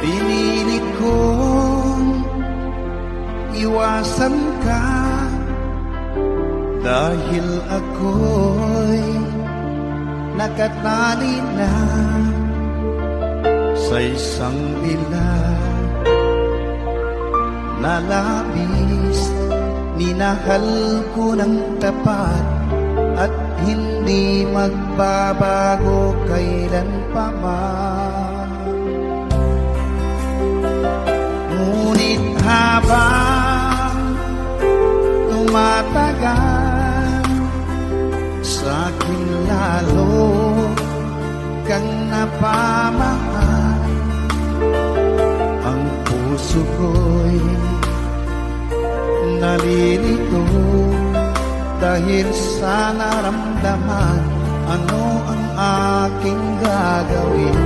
Pinilit kong iwasan ka dahil ako'y nakatali na sa isang bilag na labis. Minahal ko ng tapat at hindi magbabago kailan pa man. Ngunit habang tumatagal, sa'kin lalo kang napamahal. Ang puso ko'y nalilito dahil sa naramdaman. Ano ang aking gagawin?